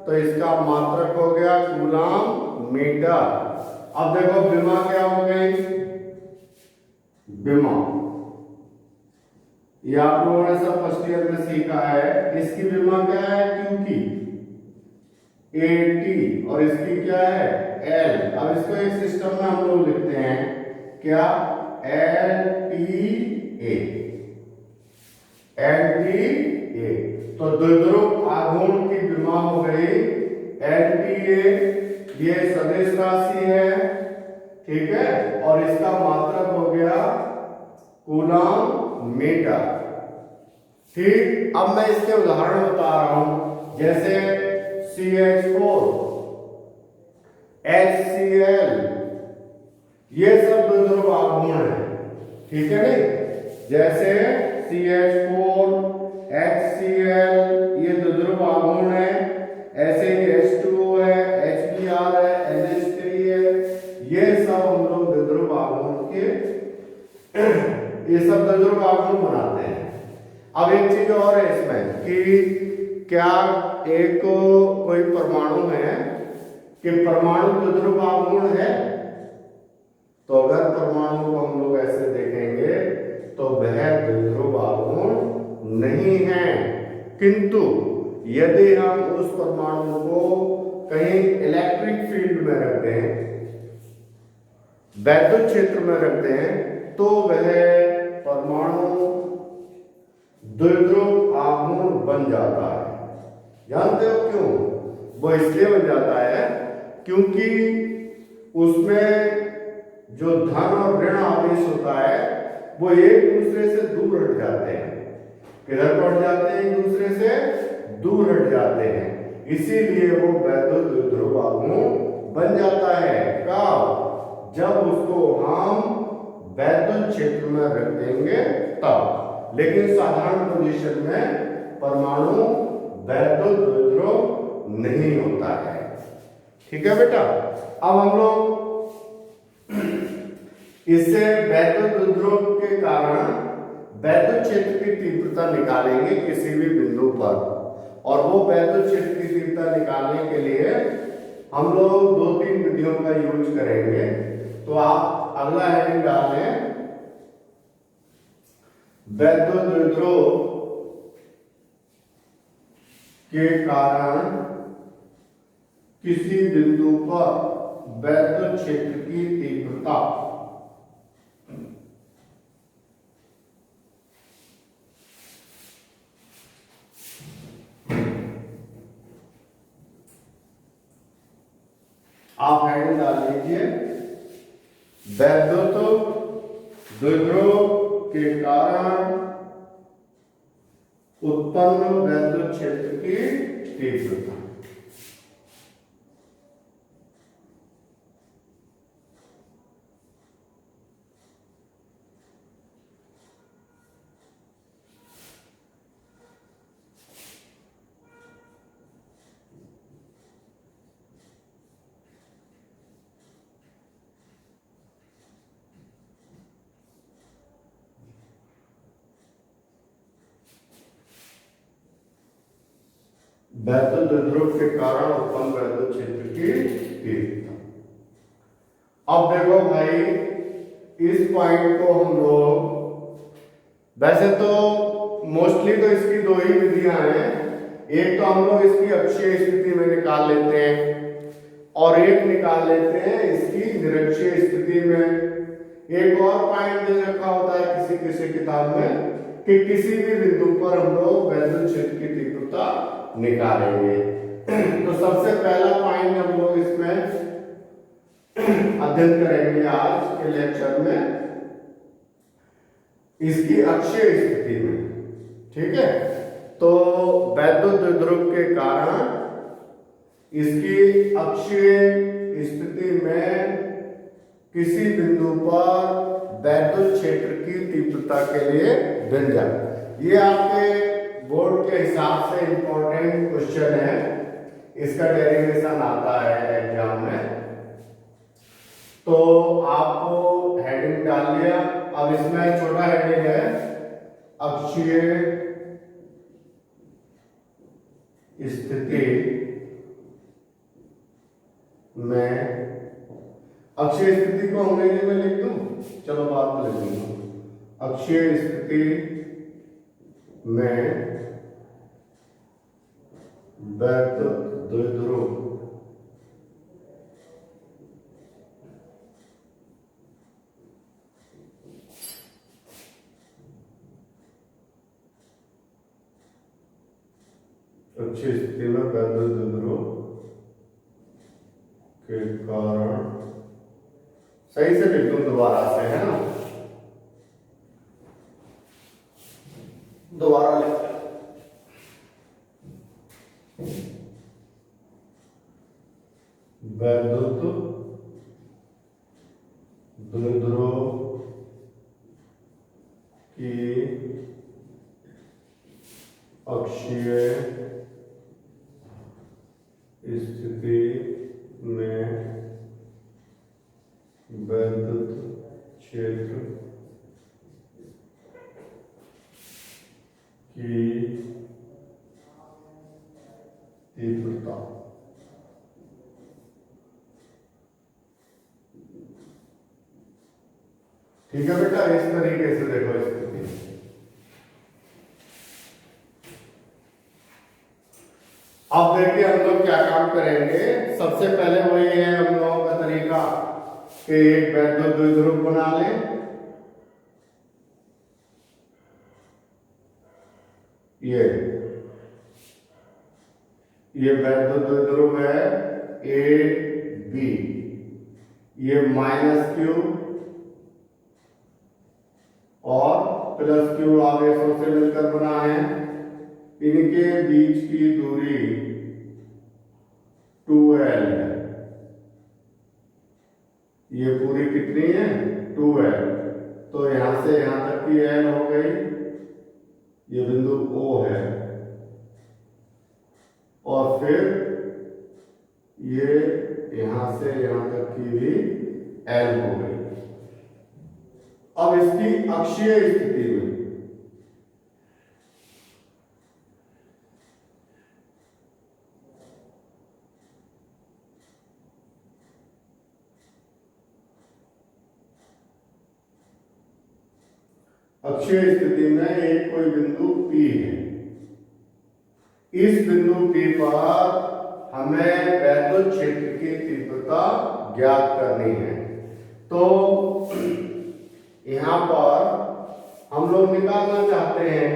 तो इसका मात्रक हो गया कूलम मीटर। अब देखो विमा क्या हो गई? विमा, ये आप लोगों ने सब फर्स्ट ईयर में सीखा है। इसकी विमा क्या है? क्यू की AT, और इसकी क्या है? L। अब इसको एक सिस्टम में हम लोग लिखते हैं क्या? LTA। तो द्विध्रुव आघूर्ण की विमा हो गई LTA। ये सदिश राशि है, ठीक है, और इसका मात्रक हो गया कूलम मीटर। ठीक, अब मैं इसके उदाहरण बता रहा हूं, जैसे CH4, HCl, ये सब द्विध्रुव आघूर्ण है, ठीक है नहीं? जैसे CH4, HCl ये द्विध्रुव आघूर्ण है, ऐसे ही H2O है, HBr है, NH3 है, ये सब हम लोग द्विध्रुव आघूर्ण के ये सब द्विध्रुव आघूर्ण बनाते हैं। अब एक चीज और है इसमें कि क्या एक कोई परमाणु है कि परमाणु द्विध्रुव आघूर्ण है? तो अगर परमाणु को हम लोग ऐसे देखेंगे तो वह द्विध्रुव आघूर्ण नहीं है, किंतु यदि हम उस परमाणु को कहीं इलेक्ट्रिक फील्ड में रखते हैं, वैद्युत क्षेत्र में रखते हैं, तो वह परमाणु द्विध्रुव आघूर्ण बन जाता है। जानते हो क्यों? वो इसलिए बन जाता है क्योंकि उसमें जो धन और ऋण आवेश होता है वो एक दूसरे से दूर हट जाते हैं। किधर हट जाते हैं? एक दूसरे से दूर हट जाते हैं, इसीलिए वो वैद्युत द्विध्रुव आघूर्ण बन जाता है। कब? जब उसको हम वैद्युत क्षेत्र में रख देंगे तब। लेकिन साधारण पोजीशन में परमाणु वैद्युत द्विध्रुव नहीं होता है। ठीक है बेटा। अब हम लोग इससे वैद्युत द्विध्रुव के कारण वैद्युत क्षेत्र की तीव्रता निकालेंगे किसी भी बिंदु पर, और वो वैद्युत क्षेत्र की तीव्रता निकालने के लिए हम लोग 2-3 विधियों का यूज करेंगे। तो आप अगला हेडिंग डालें, वैद्युत द्विध्रुव के कारण किसी बिंदु पर वैद्युत क्षेत्र की तीव्रता आप हेडिंग डाल लीजिए, वैद्युत द्विध्रुव के कारण उत्पन्न वैद्युत क्षेत्र की तीव्रता। वैद्युत द्विध्रुव के कारण उत्पन्न वैद्युत क्षेत्र की तीव्रता। अब देखो भाई, इस पॉइंट को हम लोग, वैसे तो मोस्टली तो इसकी 2 ही विधियां हैं। एक तो हम लोग इसकी अक्षीय स्थिति में निकाल लेते हैं और एक निकाल लेते हैं इसकी निरक्षीय स्थिति में। एक और पॉइंट दे रखा होता है किसी किसी किताब में कि किसी भी बिंदु पर हम लोग वैद्युत क्षेत्र की तीव्रता निकालेंगे। तो सबसे पहला पॉइंट हम लोग इसमें अध्ययन करेंगे आज के लेक्चर में, इसकी अक्षीय स्थिति में। ठीक है। तो वैद्युत द्विध्रुव के कारण इसकी अक्षीय स्थिति में किसी बिंदु पर वैद्युत क्षेत्र की तीव्रता के लिए व्यंजक, ये आपके बोर्ड के हिसाब से इंपॉर्टेंट क्वेश्चन है, इसका डेरिवेशन आता है एग्जाम में। तो आपको हेडिंग डाल लिया। अब इसमें छोटा हेडिंग है, अक्षीय स्थिति में, अक्षीय स्थिति को अंग्रेजी में लिख दूं, चलो बात में लिख दूंगा, अक्षीय स्थिति में वैद्युत द्विध्रुव अक्षीय स्थिति में वैद्युत द्विध्रुव के कारण, सही से लिख दूं दोबारा से, है ना, दोबारा लिख, वैद्युत द्विध्रुव की अक्षीय स्थिति में वैद्युत क्षेत्र की तीव्रता। ठीक है बेटा, इस तरीके से देखो स्थिति। अब देखिए हम लोग क्या काम करेंगे। सबसे पहले वही है हम लोगों का तरीका कि एक वैद्युत द्विध्रुव बना लें। ये वैद्युत द्विध्रुव है ए बी, ये -q और +q आवेशों से मिलकर बना है। इनके बीच की दूरी 2l है। ये पूरी कितनी है 2l, तो यहां से यहां तक की l हो गई, ये बिंदु O है, और फिर ये यहां से यहां तक की भी l हो गई। अब इसकी अक्षीय स्थिति में अक्षीय स्थिति में एक कोई बिंदु P है। इस बिंदु P पर हमें वैद्युत क्षेत्र की तीव्रता ज्ञात करनी है। तो यहां पर हम लोग निकालना चाहते हैं,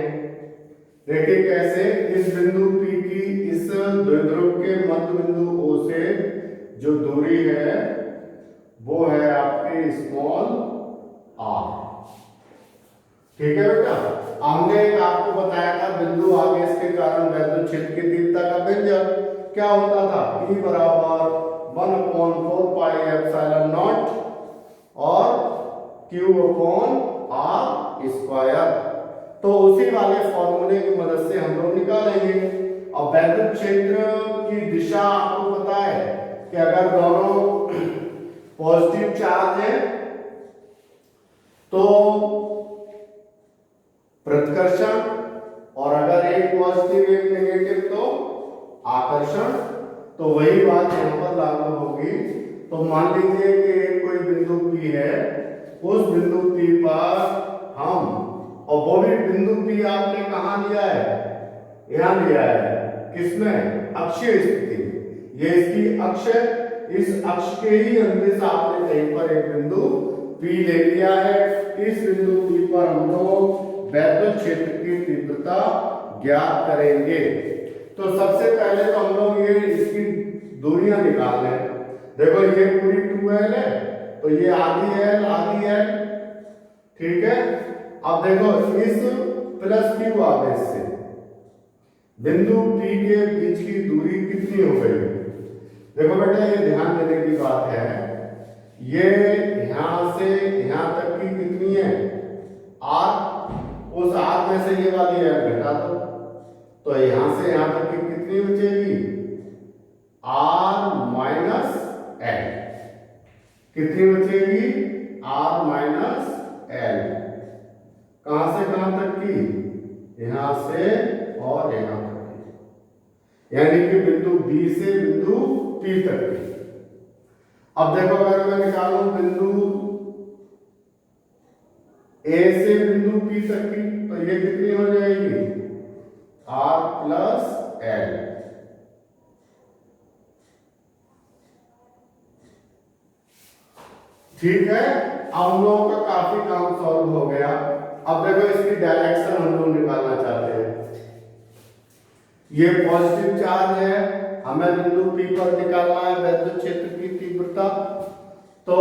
देखिए कैसे। इस बिंदु P की इस द्विध्रुव के मध्य बिंदु O से जो दूरी है वो है आपके स्मॉल r। ठीक है बेटा, हमने आपको बताया था बिंदु आवेश के कारण वैद्युत क्षेत्र की तीव्रता का व्यंजक क्या होता था, E बराबर 1/4 पाई एप्सिलॉन नॉट और Q अपॉन R स्क्वायर। तो उसी वाले फॉर्मूले की मदद से हम लोग निकालेंगे। और वैद्युत क्षेत्र की दिशा आपको पता है कि अगर दोनों पॉजिटिव चार्ज है तो प्रतिकर्षण, और अगर एक पॉजिटिव एक नेगेटिव तो आकर्षण। तो वही बात यहां पर लागू होगी। तो मान लीजिए कि एक कोई बिंदु P है, उस बिंदु P पर हम, और वो भी बिंदु P आपने कहां लिया है, यहां लिया है, किसमें, अक्षीय स्थिति में। ये इसकी अक्ष है, इस अक्ष के ही अंदर से आपने कहीं पर एक बिंदु P ले लिया है। इस बिंदु P पर हम लोग वैद्युत क्षेत्र की तीव्रता ज्ञात करेंगे। तो सबसे पहले तो हम लोग ये इसकी दूरियां निकाल लें। देखो ये पूरी 2l है, तो ये आधी l, ठीक है। अब देखो इस प्लस Q आवेश से बिंदु P के बीच की दूरी कितनी हो गई। देखो बेटा ये ध्यान देने की बात है, ये यहां से यहां तक की कितनी है r, उस r में से ये वाली l घटा दो, तो यहां से यहां तक की कितनी बचेगी r माइनस l। कितनी बचेगी r माइनस l। कहां से कहां तक की, यहां से और यहां तक की, यानी कि बिंदु B से बिंदु P तक की। अब देखो अगर मैं निकालूं बिंदु A से बिंदु P तक की, तो ये कितनी हो जाएगी r प्लस l। ठीक है, अब हम लोगों का काफी काम सॉल्व हो गया। अब देखो इसकी डायरेक्शन हम लोग निकालना चाहते हैं। ये पॉजिटिव चार्ज है, हमें बिंदु P पर निकालना है वैद्युत क्षेत्र की तीव्रता। तो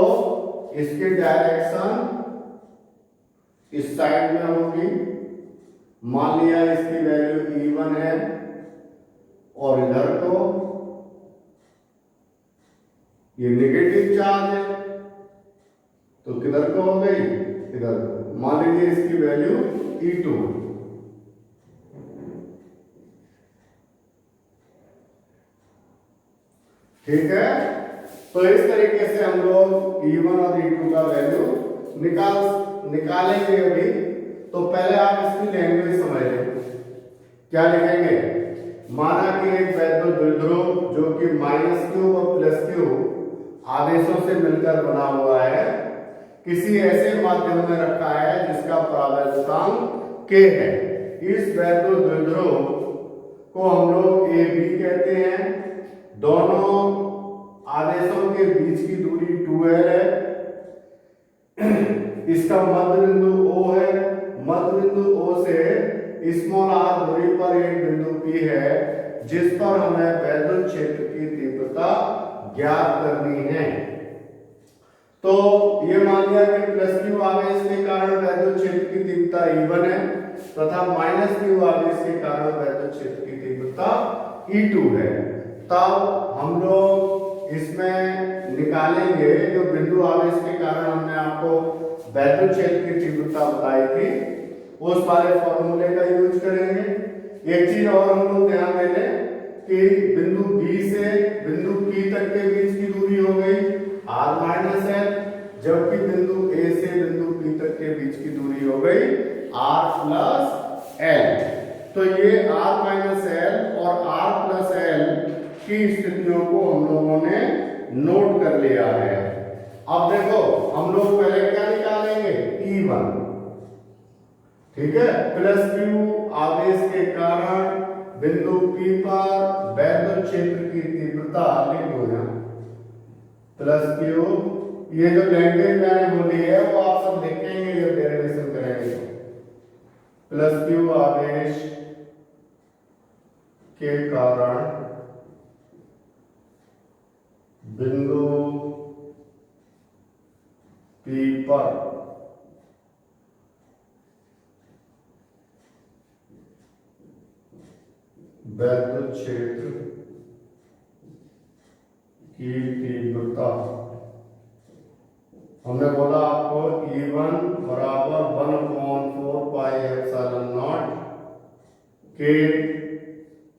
इसकी डायरेक्शन इस साइड में होगी। मान लिया इसकी वैल्यू E1 है, और इधर को ये नेगेटिव चार्ज है, तो किधर को हो गई, इधर को। मान लीजिए इसकी वैल्यू E2। ठीक है, तो इस तरीके से हम लोग E1 और E2 का वैल्यू निकालेंगे अभी। तो पहले आप इसकी लैंग्वेज समझ लें। क्या लिखेंगे, माना कि एक वैद्युत द्विध्रुव जो कि -Q और +Q आवेशों से मिलकर बना हुआ है, किसी ऐसे माध्यम में रखा है जिसका परावैद्युतांक K है। इस वैद्युत द्विध्रुव को हम लोग AB कहते हैं। दोनों आवेशों के बीच की दूरी 2l है। इसका मध्य बिंदु O है। मध्य बिंदु O से स्मॉल r दूरी पर एक बिंदु P है, जिस पर हमें वैद्युत क्षेत्र की तीव्रता ज्ञात करनी है। तो ये मान लिया कि +Q आवेश के कारण वैद्युत क्षेत्र की तीव्रता E1 है। तथा माइनस क्यू आवेश के कारण वैद्युत क्षेत्र की तीव्रता E2 है। तब हम लोग इसमें निकालेंगे जो बिंदु आवेश के कारण हमने आपको वैद्युत क्षेत्र की तीव्रता बताई थी, उस वाले फॉर्मूले का यूज करेंगे। एक चीज और हम लोग ध्यान दे लें कि बिंदु B से बिंदु P तक के बीच की दूरी हो गई r माइनस एल, जबकि बिंदु A से बिंदु P तक के बीच की दूरी हो गई r प्लस एल। तो ये r माइनस एल और r प्लस एल की स्थितियों को हम लोगों ने नोट कर लिया है। अब देखो हम लोग पहले क्या निकालेंगे, E1, ठीक है, प्लस Q आवेश के कारण बिंदु P पर वैद्युत क्षेत्र की तीव्रता लिख लो यहाँ, प्लस Q, ये जो लैंग्वेज मैंने बोली है वो आप सब लिखेंगे जब डेरिवेशन करेंगे, प्लस Q आवेश के कारण बिंदु P पर वैद्युत क्षेत्र की तीव्रता, हमने बोला आपको E1 बराबर 1/4 पाई एप्सिलॉन नॉट K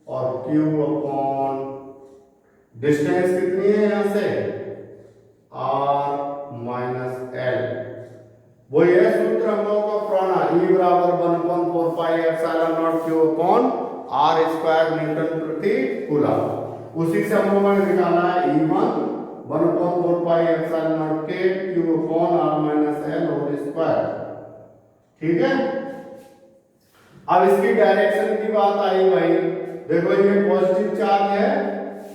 और Q अपॉन डिस्टेंस कितनी है यहां से r माइनस एल। वो ये सूत्र हम लोगों का पुराना E बराबर 1/4 pi epsilon naught Q upon r square newton प्रति कूलम, उसी से हम लोगों ने निकाला है E1 1/4 pi epsilon naught K Q upon r minus L whole square, ठीक है। अब इसकी डायरेक्शन की बात आई भाई, देखो ये पॉजिटिव चार्ज है,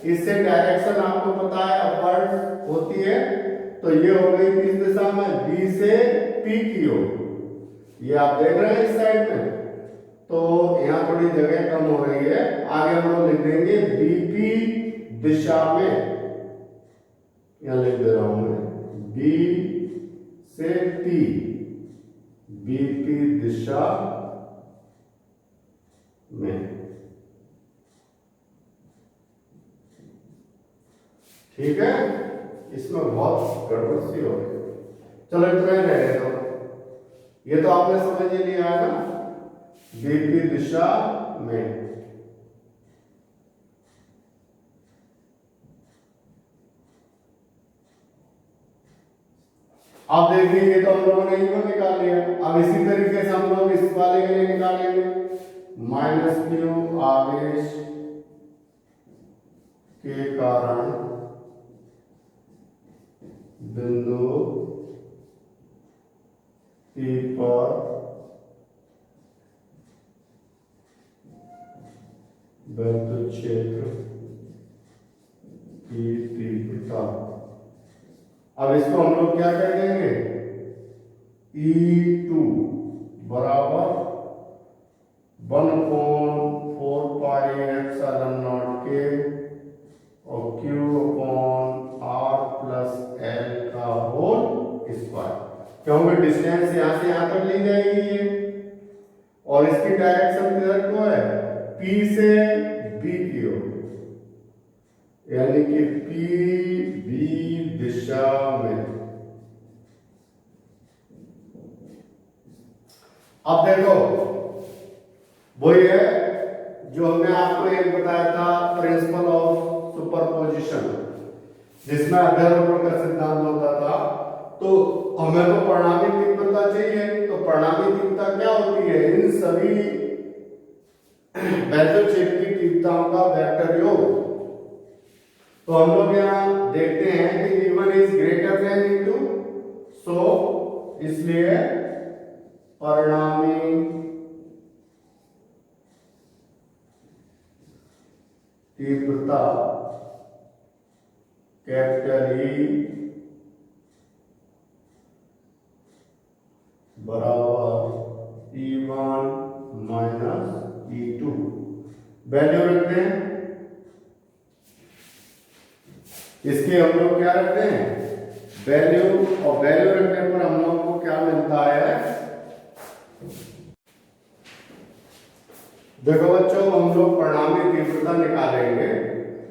इससे डायरेक्शन आपको पता है अपवर्ड होती है, तो ये हो गई किस दिशा में, B से P की ओर, ये आप देख रहे हैं इस साइड में, तो यहाँ थोड़ी जगह कम हो रही है, आगे हम लोग लिख देंगे BP दिशा में, यहाँ लिख दे रहा हूं मैं B से P, BP दिशा में, ठीक है। इसमें बहुत गड़बड़ सी हो गई, चलो इतना ही रहे, तो ये तो आपने समझ ही लिया है ना, BP दिशा में। अब देखिए ये तो हम लोगों ने E1 निकाल लिया, अब इसी तरीके से हम लोग इस वाले के लिए निकालेंगे, माइनस Q आवेश के कारण बिंदु P पर वैद्युत क्षेत्र की तीव्रता। अब इसको हम लोग क्या कर देंगे, E2 बराबर 1/4 पाई एप्सिलॉन नॉट K और Q upon R plus L का होल स्क्वायर, क्योंकि डिस्टेंस यहां से यहां तक ली जाएगी ये, और इसकी डायरेक्शन किधर को है, P से B की ओर, यानी कि PB दिशा में। अब देखो वही है जो हमने आपको एक बताया था प्रिंसिपल ऑफ सुपरपोजिशन, जिसमें अध्यारोपण का सिद्धांत होता था, तो हमें तो परिणामी तीव्रता चाहिए, तो परिणामी तीव्रता क्या होती है, इन सभी वैद्युत क्षेत्र की तीव्रताओं का वेक्टर योग। तो हम लोग यहाँ देखते हैं कि E1 is greater than E2, सो इसलिए परिणामी तीव्रता कैपिटल E बराबर E1 माइनस E2, वैल्यू रखते हैं, इसके हम लोग क्या रखते हैं, वैल्यू, और वैल्यू रखने पर हम लोग को क्या मिलता है, देखो बच्चों, हम लोग परिणामी तीव्रता निकालेंगे।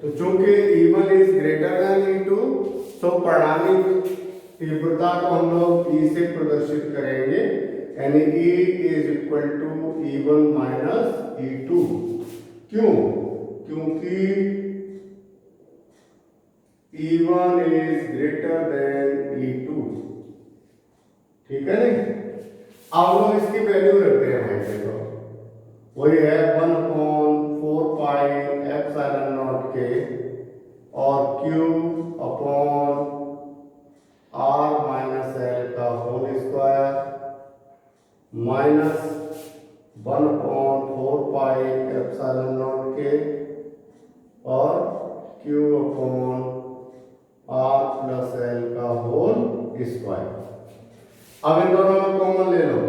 तो चूंकि E1 is greater than E2, तो परिणामी तीव्रता को हम लोग E से प्रदर्शित करेंगे, यानी E is equal to E1 minus E2। क्यों? क्योंकि E1 is greater than E2। ठीक है नहीं? अब लोग इसकी वैल्यू रखते हैं भाई। देखो वही है 1/4 एप्सिलॉन नॉट के और Q upon R minus L का whole square minus 1/4 epsilon naught के और Q upon R plus L का होल स्क्वायर। अब इन दोनों में कॉमन ले लो,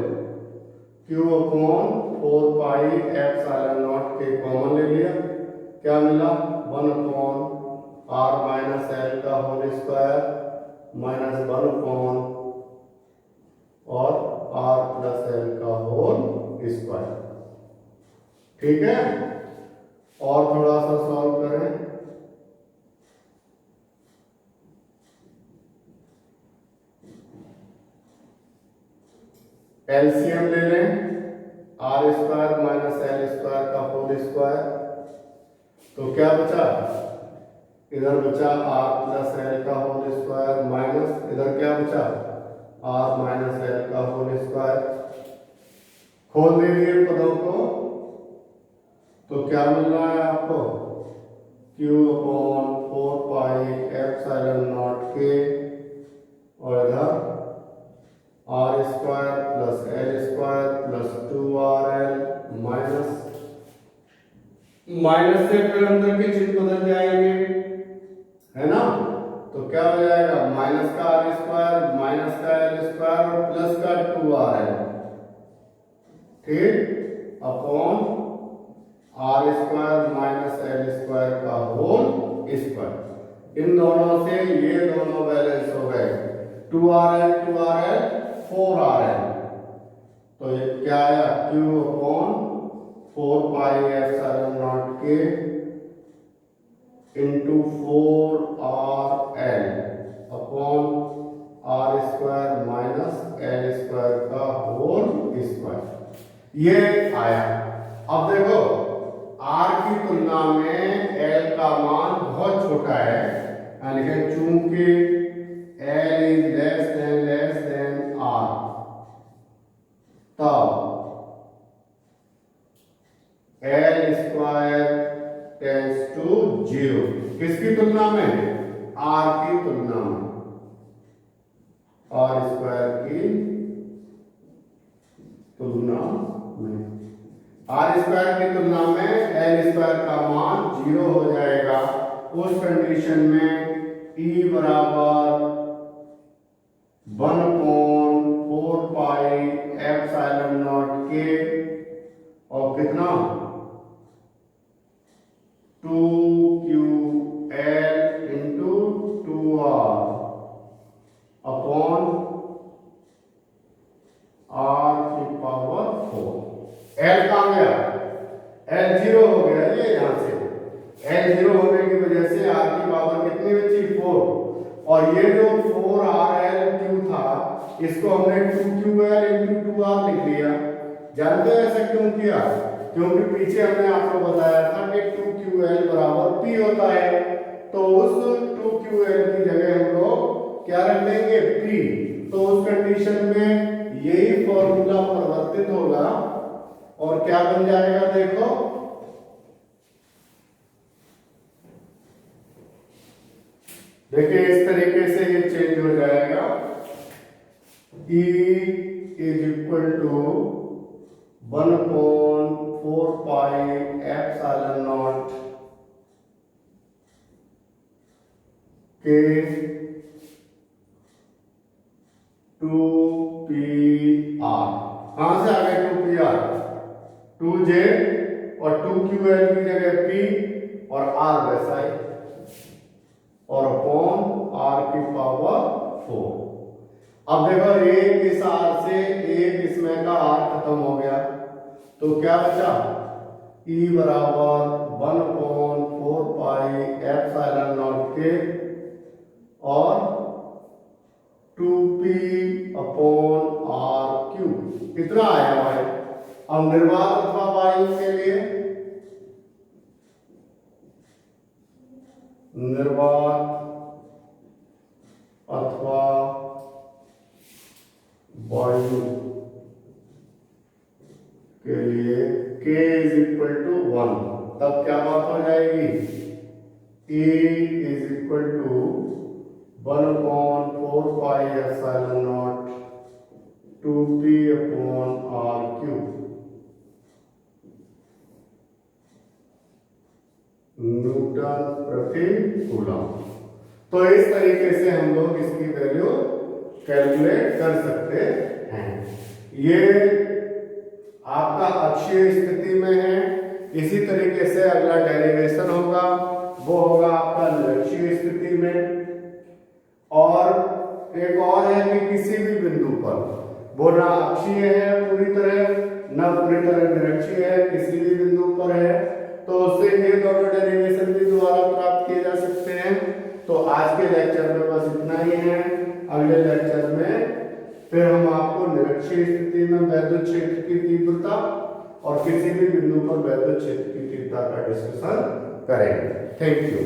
Q अपॉन 4 एप्सिलॉन नॉट के कॉमन ले लिया, क्या मिला? 1/R माइनस एल का होल स्क्वायर माइनस 1 और R प्लस एल का होल स्क्वायर। ठीक है? और थोड़ा सा सॉल्व करें। एलसीएम ले लें, R square minus L square का होल स्क्वायर, तो क्या बचा? इधर बचा आर प्लस एल का होल स्क्वायर माइनस इधर क्या बचा? आर माइनस एल का होल स्क्वायर। खोल दीजिए पदों को, तो क्या मिल रहा है आपको? Q अपॉन 4 एप्सिलॉन नॉट के और इधर R square plus L square plus 2RL minus से फिर अंदर के चिन्ह बदल जाएंगे, है ना? तो क्या हो जाएगा? माइनस का आर स्क्वायर माइनस का एल स्क्वायर और प्लस का 2RL, ठीक, upon R square minus L square का होल स्क्वायर। इन दोनों से ये दोनों बैलेंस हो गए, 2RL 4RL। तो ये क्या आया? Q अपॉन 4 एप्सिलॉन नॉट के into 4RL upon R square minus L square का होल स्क्वायर। ये आया। अब देखो R की तुलना में L का मान बहुत छोटा है, लेकिन चूंकि L is less than R, तब L स्क्वायर टेंड्स टू 0। किसकी तुलना में? R की तुलना में, R स्क्वायर की तुलना में। R स्क्वायर की तुलना में L स्क्वायर का मान 0 हो जाएगा। उस कंडीशन में E बराबर 1/4 एप्सिलॉन नॉट के और कितना? 2QL into 2R upon R की पावर 4। L कहाँ गया? L 0 हो गया ये यहाँ से। L 0 होने की वजह से R की पावर कितनी बची? 4। और ये जो 4RLQ था, इसको हमने 2QL इंटू 2R लिख लिया। जानते हैं ऐसा क्यों किया? क्योंकि पीछे हमने आपको बताया था कि 2QL बराबर P होता है, तो उस 2QL की जगह हम लोग क्या रख देंगे? P। तो उस कंडीशन में यही फॉर्मूला परिवर्तित होगा और क्या बन जाएगा? देखो देखिए, इस तरीके से ये चेंज हो जाएगा। E is equal to 1/4 epsilon naught के 2PR। कहां से आ गए 2PR? 2J और 2QL की जगह P और R वैसा ही, और अपॉन R की पावर 4। अब देखो एक इस R से एक इसमें का R खत्म हो गया, तो क्या बचा? E बराबर 1/4 पाई एप्सिलॉन नॉट के और 2p अपॉन आर क्यूब कितना आया भाई। अब निर्वात अथवा वायु के लिए निर्वात अथवा वायु के लिए k इज इक्वल टू 1, तब क्या बात हो जाएगी, E is equal to 1/4 pi epsilon naught 2p upon R cube newton प्रति कूलम। तो इस तरीके से हम लोग इसकी वैल्यू कैलकुलेट कर सकते हैं। ये आपका अक्षीय स्थिति में है। इसी तरीके से अगला डेरिवेशन होगा, वो होगा आपका निरक्षीय स्थिति में। और एक और है कि किसी भी बिंदु पर वो ना अक्षीय है पूरी तरह, ना पूरी तरह निरक्षीय है, किसी भी बिंदु पर है, तो उससे ये दोनों डेरिवेशन भी दोबारा प्राप्त किए जा सकते हैं। तो आज के लेक्चर में बस इतना ही है। अगले लेक्चर में फिर हम आपको निरक्षीय स्थिति में वैद्युत क्षेत्र की तीव्रता और किसी भी बिंदु पर वैद्युत क्षेत्र की तीव्रता का डिस्कशन करेंगे। Thank you.